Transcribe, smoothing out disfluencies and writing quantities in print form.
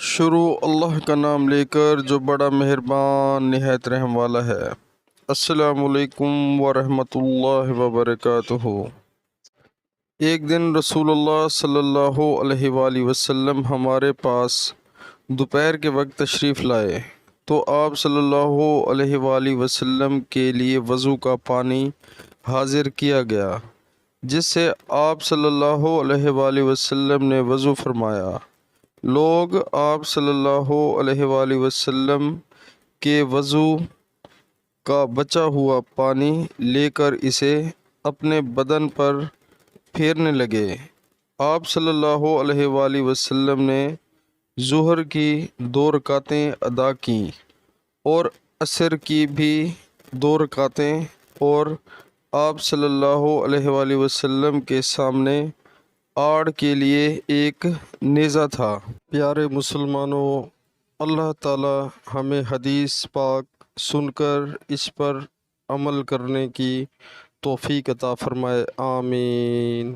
شروع اللہ کا نام لے کر جو بڑا مہربان نہایت رحم والا ہے۔ السلام علیکم ورحمۃ اللہ وبرکاتہ۔ ایک دن رسول اللہ صلی اللہ علیہ وآلہ وسلم ہمارے پاس دوپہر کے وقت تشریف لائے تو آپ صلی اللہ علیہ وآلہ وسلم کے لیے وضو کا پانی حاضر کیا گیا، جس سے آپ صلی اللہ علیہ وآلہ وسلم نے وضو فرمایا۔ لوگ آپ صلی اللہ علیہ وآلہ وسلم کے وضو کا بچا ہوا پانی لے کر اسے اپنے بدن پر پھیرنے لگے۔ آپ صلی اللہ علیہ وآلہ وسلم نے ظہر کی 2 رکعتیں ادا کیں اور عصر کی بھی 2 رکعتیں، اور آپ صلی اللہ علیہ وآلہ وسلم کے سامنے آڑ کے لیے ایک نیزہ تھا۔ پیارے مسلمانوں، اللہ تعالی ہمیں حدیث پاک سن کر اس پر عمل کرنے کی توفیق عطا فرمائے، آمین۔